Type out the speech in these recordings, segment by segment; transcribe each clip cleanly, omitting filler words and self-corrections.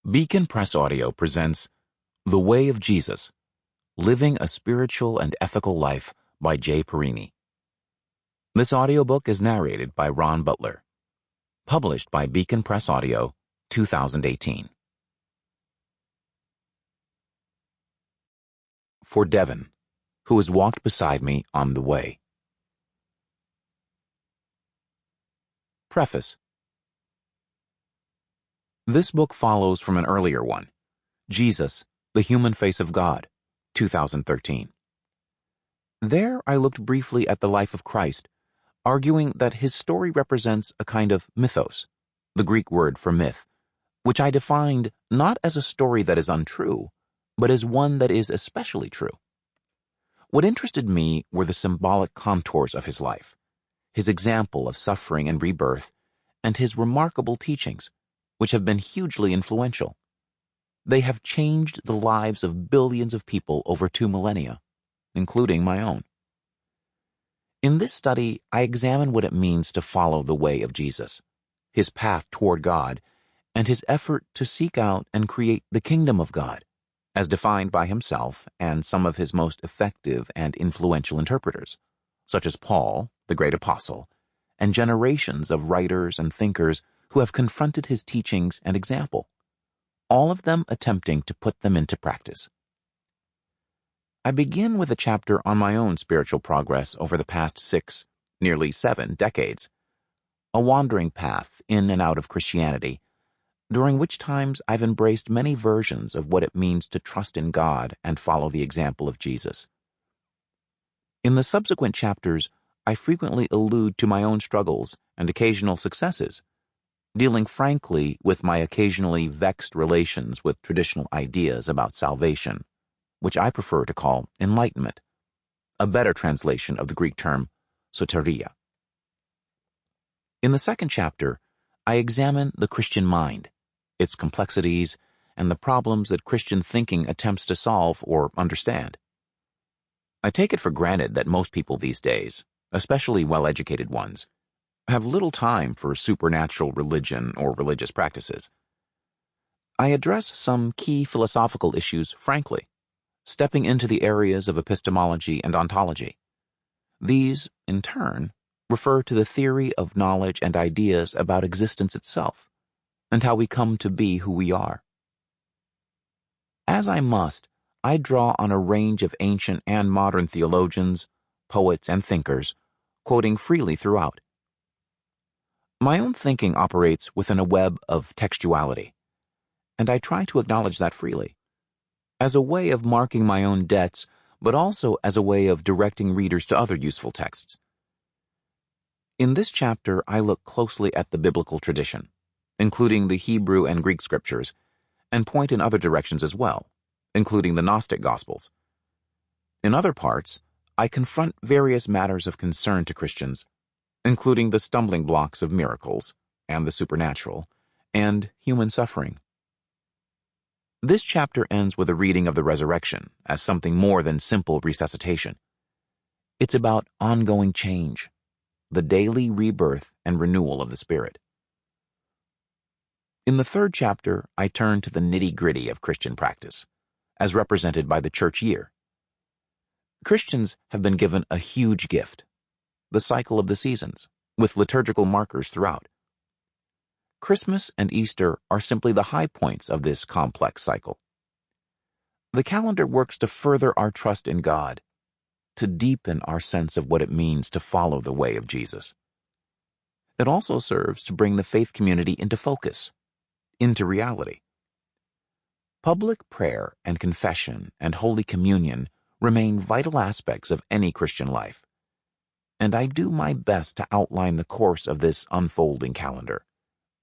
Beacon Press Audio presents The Way of Jesus, Living a Spiritual and Ethical Life by Jay Parini. This audiobook is narrated by Butler. Published by Beacon Press Audio, 2018. For Devon, who has walked beside me on the way. Preface. This book follows from an earlier one, Jesus, the Human Face of God, 2013. There I looked briefly at the life of Christ, arguing that his story represents a kind of mythos, the Greek word for myth, which I defined not as a story that is untrue, but as one that is especially true. What interested me were the symbolic contours of his life, his example of suffering and rebirth, and his remarkable teachings, which have been hugely influential. They have changed the lives of billions of people over 2 millennia, including my own. In this study, I examine what it means to follow the way of Jesus, his path toward God, and his effort to seek out and create the kingdom of God, as defined by himself and some of his most effective and influential interpreters, such as Paul, the great apostle, and generations of writers and thinkers who have confronted his teachings and example, all of them attempting to put them into practice. I begin with a chapter on my own spiritual progress over the past 6, nearly 7 decades, a wandering path in and out of Christianity, during which times I've embraced many versions of what it means to trust in God and follow the example of Jesus. In the subsequent chapters, I frequently allude to my own struggles and occasional successes, dealing frankly with my occasionally vexed relations with traditional ideas about salvation, which I prefer to call enlightenment, a better translation of the Greek term soteria. In the second chapter, I examine the Christian mind, its complexities, and the problems that Christian thinking attempts to solve or understand. I take it for granted that most people these days, especially well-educated ones, have little time for supernatural religion or religious practices. I address some key philosophical issues frankly, stepping into the areas of epistemology and ontology. These, in turn, refer to the theory of knowledge and ideas about existence itself, and how we come to be who we are. As I must, I draw on a range of ancient and modern theologians, poets, and thinkers, quoting freely throughout. My own thinking operates within a web of textuality, and I try to acknowledge that freely, as a way of marking my own debts, but also as a way of directing readers to other useful texts. In this chapter, I look closely at the biblical tradition, including the Hebrew and Greek scriptures, and point in other directions as well, including the Gnostic Gospels. In other parts, I confront various matters of concern to Christians, including the stumbling blocks of miracles and the supernatural, and human suffering. This chapter ends with a reading of the resurrection as something more than simple resuscitation. It's about ongoing change, the daily rebirth and renewal of the spirit. In the third chapter, I turn to the nitty-gritty of Christian practice, as represented by the church year. Christians have been given a huge gift, the cycle of the seasons, with liturgical markers throughout. Christmas and Easter are simply the high points of this complex cycle. The calendar works to further our trust in God, to deepen our sense of what it means to follow the way of Jesus. It also serves to bring the faith community into focus, into reality. Public prayer and confession and Holy Communion remain vital aspects of any Christian life, and I do my best to outline the course of this unfolding calendar,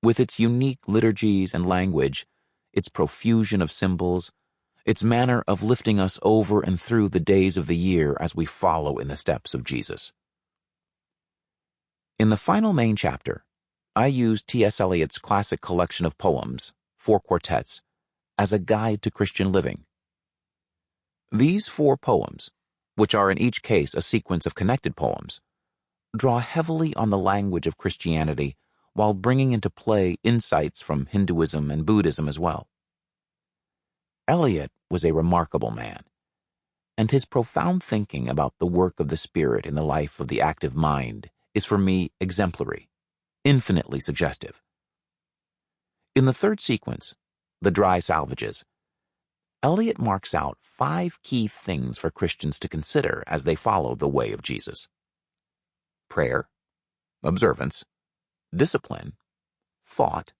with its unique liturgies and language, its profusion of symbols, its manner of lifting us over and through the days of the year as we follow in the steps of Jesus. In the final main chapter, I use T.S. Eliot's classic collection of poems, 4 quartets, as a guide to Christian living. These 4 poems, which are in each case a sequence of connected poems, draw heavily on the language of Christianity while bringing into play insights from Hinduism and Buddhism as well. Eliot was a remarkable man, and his profound thinking about the work of the Spirit in the life of the active mind is for me exemplary, infinitely suggestive. In the third sequence, The Dry Salvages, Eliot marks out 5 key things for Christians to consider as they follow the way of Jesus: prayer, observance, discipline, thought,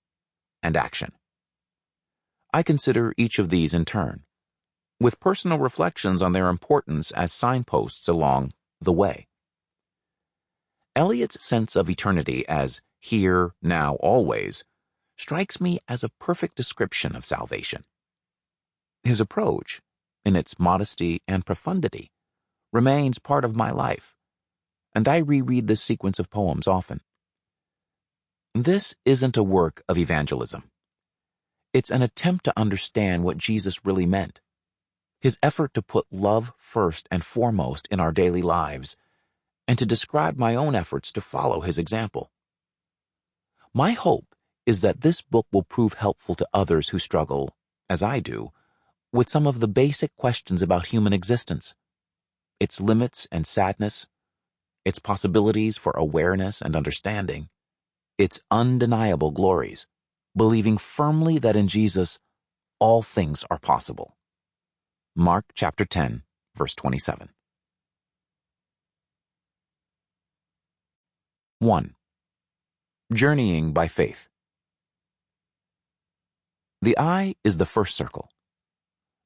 and action. I consider each of these in turn, with personal reflections on their importance as signposts along the way. Eliot's sense of eternity as here, now, always strikes me as a perfect description of salvation. His approach, in its modesty and profundity, remains part of my life, and I reread this sequence of poems often. This isn't a work of evangelism. It's an attempt to understand what Jesus really meant, his effort to put love first and foremost in our daily lives, and to describe my own efforts to follow his example. My hope is that this book will prove helpful to others who struggle, as I do, with some of the basic questions about human existence, its limits and sadness, its possibilities for awareness and understanding, its undeniable glories, believing firmly that in Jesus all things are possible. Mark chapter 10, verse 27. 1. Journeying by faith. The eye is the first circle.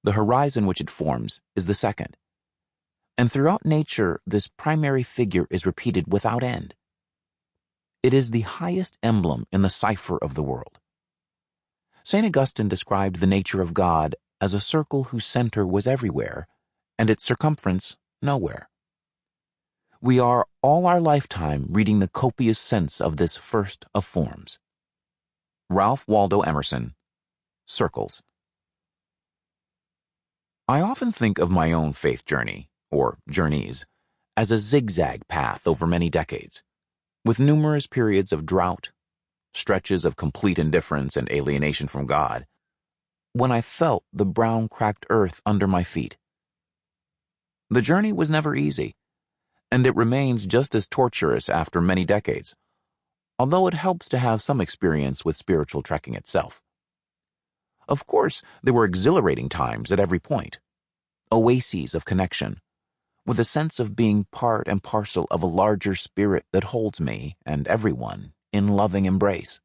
The horizon which it forms is the second. And throughout nature, this primary figure is repeated without end. It is the highest emblem in the cipher of the world. St. Augustine described the nature of God as a circle whose center was everywhere, and its circumference nowhere. We are all our lifetime reading the copious sense of this first of forms. Ralph Waldo Emerson, Circles. I often think of my own faith journey, or journeys, as a zigzag path over many decades, with numerous periods of drought, stretches of complete indifference and alienation from God, when I felt the brown cracked earth under my feet. The journey was never easy, and it remains just as torturous after many decades, although it helps to have some experience with spiritual trekking itself. Of course, there were exhilarating times at every point, oases of connection, with a sense of being part and parcel of a larger spirit that holds me and everyone in loving embrace.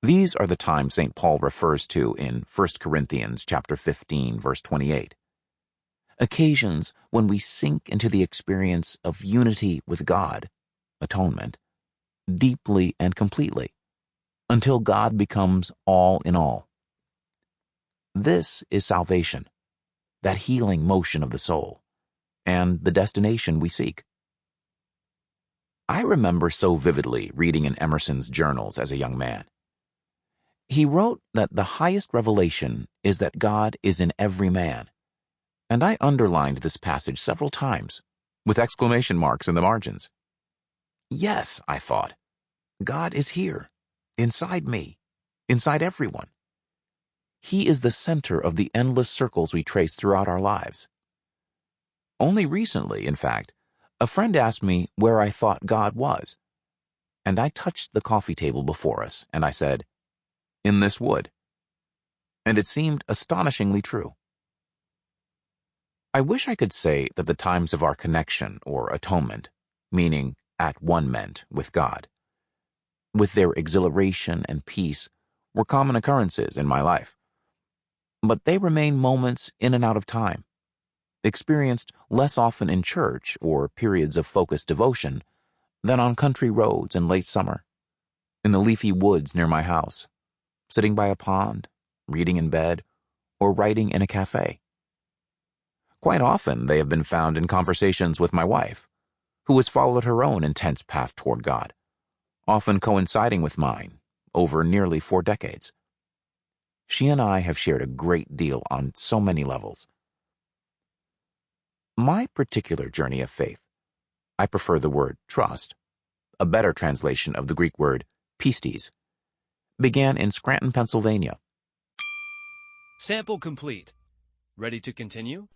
These are the times St. Paul refers to in 1 Corinthians chapter 15, verse 28. Occasions when we sink into the experience of unity with God, atonement, deeply and completely, until God becomes all in all. This is salvation, that healing motion of the soul, and the destination we seek. I remember so vividly reading in Emerson's journals as a young man. He wrote that the highest revelation is that God is in every man, and I underlined this passage several times, with exclamation marks in the margins. Yes, I thought, God is here, inside me, inside everyone. He is the center of the endless circles we trace throughout our lives. Only recently, in fact, a friend asked me where I thought God was, and I touched the coffee table before us, and I said, in this wood. And it seemed astonishingly true. I wish I could say that the times of our connection or atonement, meaning at one ment with God, with their exhilaration and peace, were common occurrences in my life. But they remain moments in and out of time, experienced less often in church or periods of focused devotion than on country roads in late summer, in the leafy woods near my house, sitting by a pond, reading in bed, or writing in a cafe. Quite often they have been found in conversations with my wife, who has followed her own intense path toward God, often coinciding with mine over nearly 4 decades. She and I have shared a great deal on so many levels. My particular journey of faith, I prefer the word trust, a better translation of the Greek word pistis, began in Scranton, Pennsylvania. Sample complete. Ready to continue?